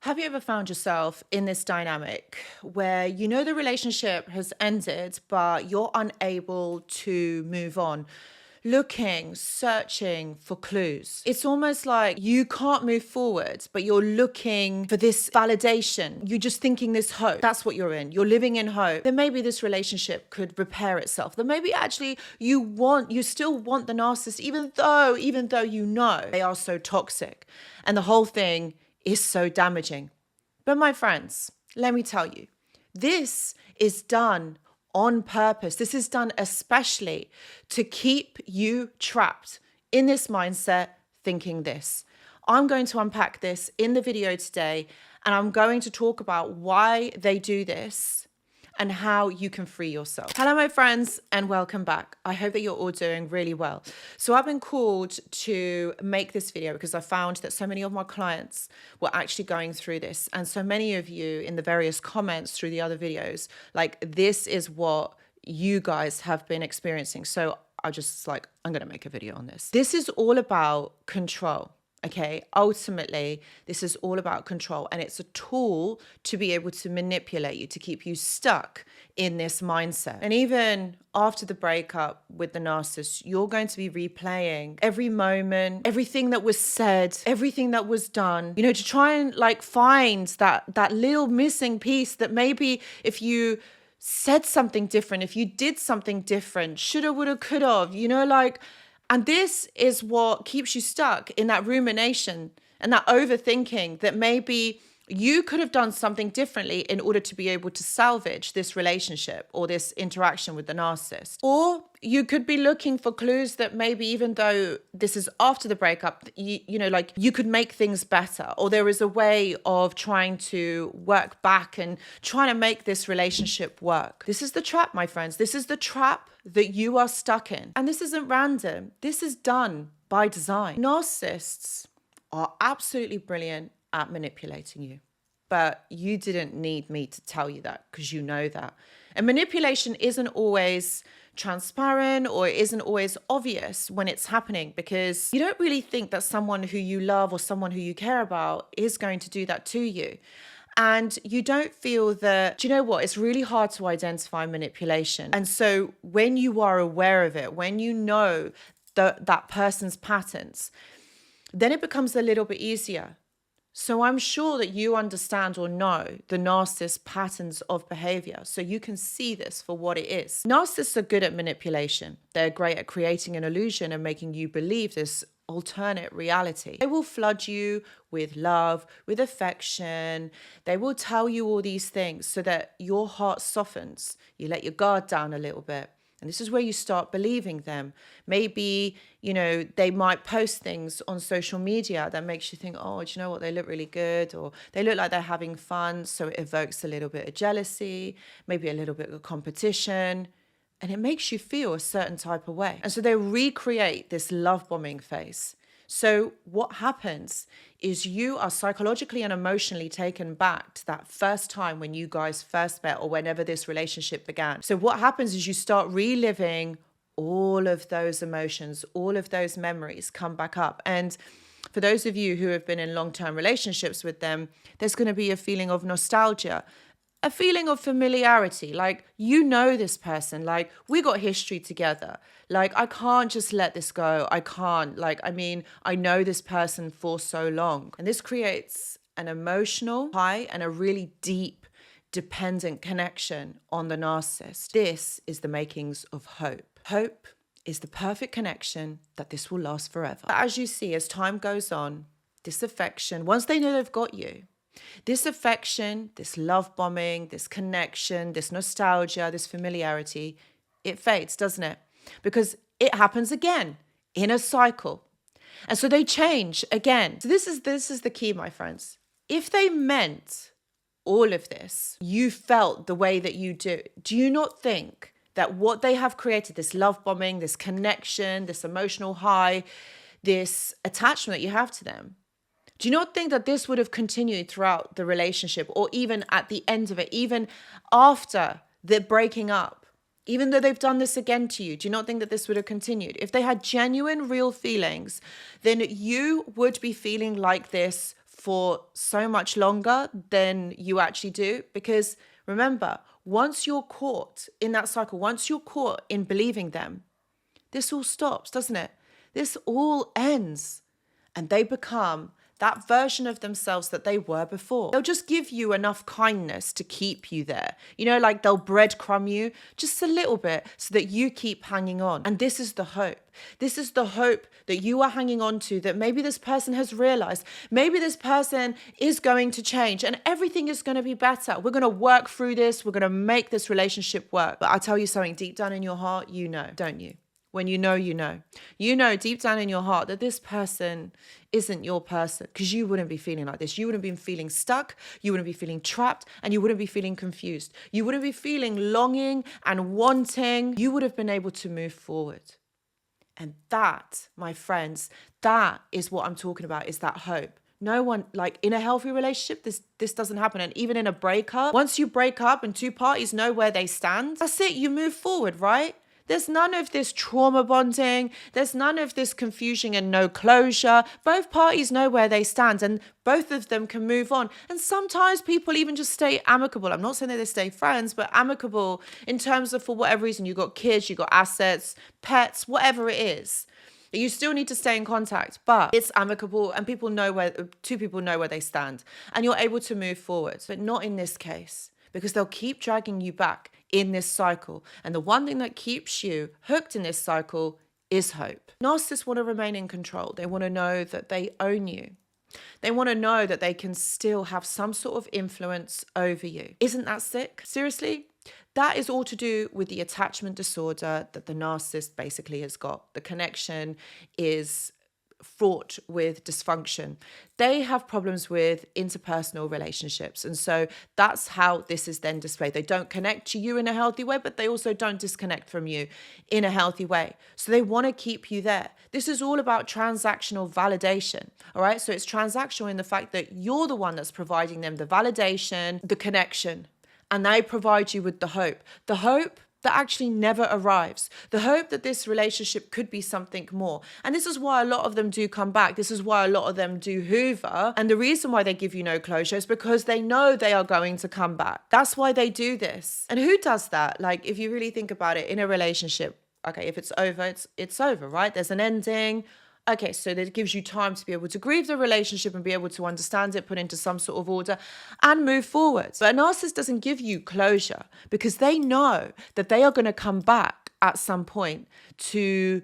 Have you ever found yourself in this dynamic where you know the relationship has ended, but you're unable to move on? Looking, searching for clues. It's almost like you can't move forward, but you're looking for this validation. You're just thinking this hope. That's what you're in. You're living in hope. Then maybe this relationship could repair itself. Then maybe actually you still want the narcissist, even though you know they are so toxic and the whole thing is so damaging. But my friends, let me tell you, this is done on purpose. This is done especially to keep you trapped in this mindset thinking this. I'm going to unpack this in the video today, and I'm going to talk about why they do this and how you can free yourself. Hello, my friends, and welcome back. I hope that you're all doing really well. So I've been called to make this video because I found that so many of my clients were actually going through this. And so many of you in the various comments through the other videos, like this is what you guys have been experiencing. So I'm going to make a video on this. This is all about control. Okay, ultimately, this is all about control, and it's a tool to be able to manipulate you, to keep you stuck in this mindset. And even after the breakup with the narcissist, you're going to be replaying every moment, everything that was said, everything that was done, to try and find that little missing piece that maybe if you said something different, if you did something different, shoulda, woulda, coulda, and this is what keeps you stuck in that rumination and that overthinking that maybe you could have done something differently in order to be able to salvage this relationship or this interaction with the narcissist. Or you could be looking for clues that maybe even though this is after the breakup, you could make things better, or there is a way of trying to work back and trying to make this relationship work. This is the trap, my friends. This is the trap that you are stuck in. And this isn't random. This is done by design. Narcissists are absolutely brilliant at manipulating you. But you didn't need me to tell you that, because you know that. And manipulation isn't always transparent, or it isn't always obvious when it's happening, because you don't really think that someone who you love or someone who you care about is going to do that to you. And you don't feel that, do you know what? It's really hard to identify manipulation. And so when you are aware of it, when you know that person's patterns, then it becomes a little bit easier. So I'm sure that you understand or know the narcissist patterns of behavior, so you can see this for what it is. Narcissists are good at manipulation. They're great at creating an illusion and making you believe this alternate reality. They will flood you with love, with affection. They will tell you all these things so that your heart softens. You let your guard down a little bit. And this is where you start believing them. Maybe, they might post things on social media that makes you think, oh, do you know what? They look really good, or they look like they're having fun. So it evokes a little bit of jealousy, maybe a little bit of competition, and it makes you feel a certain type of way. And so they recreate this love bombing phase. So what happens is you are psychologically and emotionally taken back to that first time when you guys first met, or whenever this relationship began. So what happens is you start reliving all of those emotions, all of those memories come back up. And for those of you who have been in long-term relationships with them, there's going to be a feeling of nostalgia, a feeling of familiarity, this person, we got history together. I can't just let this go. I can't, I know this person for so long. And this creates an emotional high and a really deep, dependent connection on the narcissist. This is the makings of hope. Hope is the perfect connection that this will last forever. As you see, as time goes on, this affection, once they know they've got you, this affection, this love bombing, this connection, this nostalgia, this familiarity, it fades, doesn't it? Because it happens again in a cycle. And so they change again. So this is the key, my friends. If they meant all of this, you felt the way that you do you not think that what they have created, this love bombing, this connection, this emotional high, this attachment that you have to them, do you not think that this would have continued throughout the relationship, or even at the end of it, even after the breaking up, even though they've done this again to you? Do you not think that this would have continued? If they had genuine, real feelings, then you would be feeling like this for so much longer than you actually do. Because remember, once you're caught in that cycle, once you're caught in believing them, this all stops, doesn't it? This all ends and they become that version of themselves that they were before. They'll just give you enough kindness to keep you there. You know, like they'll breadcrumb you just a little bit so that you keep hanging on. And this is the hope. This is the hope that you are hanging on to, that maybe this person has realized, maybe this person is going to change and everything is going to be better. We're going to work through this. We're going to make this relationship work. But I tell you something, deep down in your heart, you know, don't you? When you know, you know. You know deep down in your heart that this person isn't your person, because you wouldn't be feeling like this. You wouldn't be feeling stuck. You wouldn't be feeling trapped, and you wouldn't be feeling confused. You wouldn't be feeling longing and wanting. You would have been able to move forward. And that, my friends, that is what I'm talking about, is that hope. No one, like in a healthy relationship, this doesn't happen. And even in a breakup, once you break up and two parties know where they stand, that's it, you move forward, right? There's none of this trauma bonding. There's none of this confusion and no closure. Both parties know where they stand and both of them can move on. And sometimes people even just stay amicable. I'm not saying that they stay friends, but amicable in terms of, for whatever reason, you got kids, you got assets, pets, whatever it is. You still need to stay in contact, but it's amicable and people know two people know where they stand and you're able to move forward. But not in this case, because they'll keep dragging you back in this cycle. And the one thing that keeps you hooked in this cycle is hope. Narcissists want to remain in control. They want to know that they own you. They want to know that they can still have some sort of influence over you. Isn't that sick? Seriously? That is all to do with the attachment disorder that the narcissist basically has got. The connection is fraught with dysfunction. They have problems with interpersonal relationships. And so that's how this is then displayed. They don't connect to you in a healthy way, but they also don't disconnect from you in a healthy way. So they want to keep you there. This is all about transactional validation. All right. So it's transactional in the fact that you're the one that's providing them the validation, the connection, and they provide you with the hope that actually arrives. arrives. The hope that this relationship could be something more. And this is why a lot of them do come back. This is why a lot of them do hoover. And the reason why they give you no closure is because they know they are going to come back. That's why they do this. And who does that? Like, if you really think about it in a relationship, okay, if it's over, it's over, right? There's an ending. Okay, so that gives you time to be able to grieve the relationship and be able to understand it, put into some sort of order and move forward. But a narcissist doesn't give you closure because they know that they are going to come back at some point to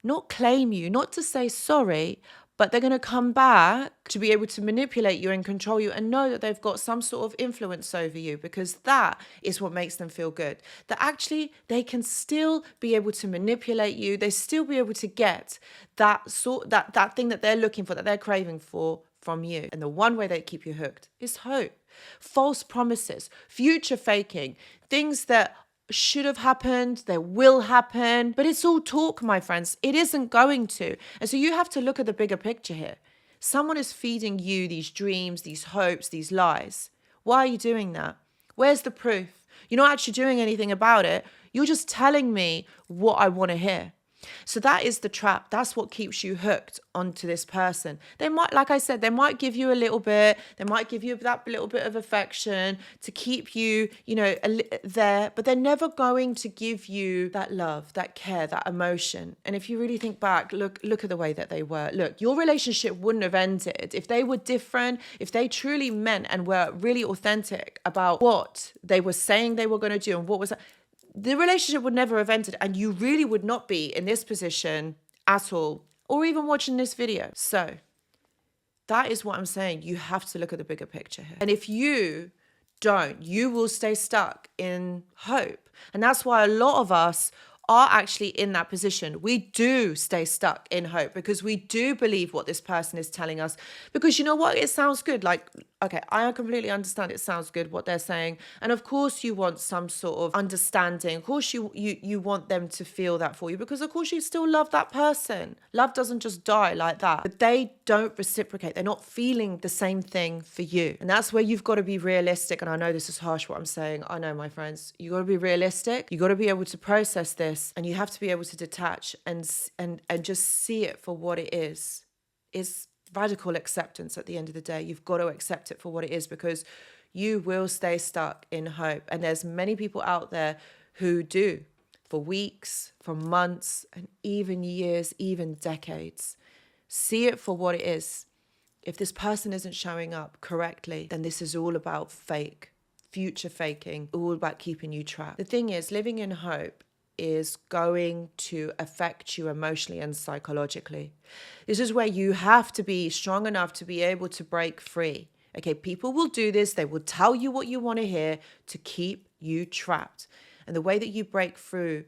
not claim you, not to say sorry, but they're going to come back to be able to manipulate you and control you and know that they've got some sort of influence over you, because that is what makes them feel good. That actually they can still be able to manipulate you. They still be able to get that thing that they're looking for, that they're craving for from you. And the one way they keep you hooked is hope. False promises, future faking, things that should have happened, they will happen, but it's all talk, my friends. It isn't going to. And so you have to look at the bigger picture here. Someone is feeding you these dreams, these hopes, these lies. Why are you doing that? Where's the proof? You're not actually doing anything about it. You're just telling me what I want to hear. So that is the trap. That's what keeps you hooked onto this person. They might, like I said, they might give you a little bit. They might give you that little bit of affection to keep you, there. But they're never going to give you that love, that care, that emotion. And if you really think back, look at the way that they were. Look, your relationship wouldn't have ended if they were different, if they truly meant and were really authentic about what they were saying they were going to do and what was. The relationship would never have ended and you really would not be in this position at all, or even watching this video. So that is what I'm saying. You have to look at the bigger picture here. And if you don't, you will stay stuck in hope. And that's why a lot of us are actually in that position. We do stay stuck in hope because we do believe what this person is telling us. Because you know what? It sounds good. Like, okay, I completely understand it sounds good what they're saying. And of course you want some sort of understanding. Of course you want them to feel that for you because of course you still love that person. Love doesn't just die like that. But they don't reciprocate. They're not feeling the same thing for you. And that's where you've got to be realistic. And I know this is harsh what I'm saying. I know, my friends. You got to be realistic. You got to be able to process this. And you have to be able to detach and just see it for what it is radical acceptance at the end of the day. You've got to accept it for what it is, because you will stay stuck in hope. And there's many people out there who do, for weeks, for months, and even years, even decades. See it for what it is. If this person isn't showing up correctly, then this is all about future faking, all about keeping you trapped. The thing is, living in hope is going to affect you emotionally and psychologically. This is where you have to be strong enough to be able to break free. Okay, people will do this. They will tell you what you want to hear to keep you trapped. And the way that you break through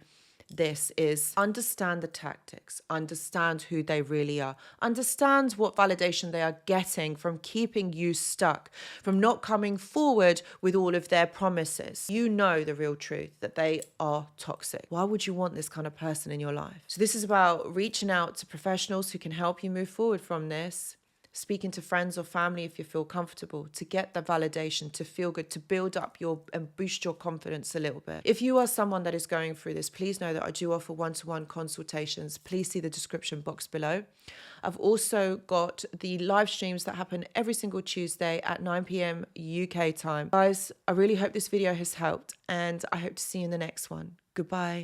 this is understand the tactics, understand who they really are, understand what validation they are getting from keeping you stuck, from not coming forward with all of their promises. You know the real truth, that they are toxic. Why would you want this kind of person in your life? So this is about reaching out to professionals who can help you move forward from this. Speaking to friends or family if you feel comfortable, to get the validation, to feel good, to build up and boost your confidence a little bit. If you are someone that is going through this, please know that I do offer one-to-one consultations. Please see the description box below. I've also got the live streams that happen every single Tuesday at 9 p.m. UK time. Guys, I really hope this video has helped, and I hope to see you in the next one. Goodbye.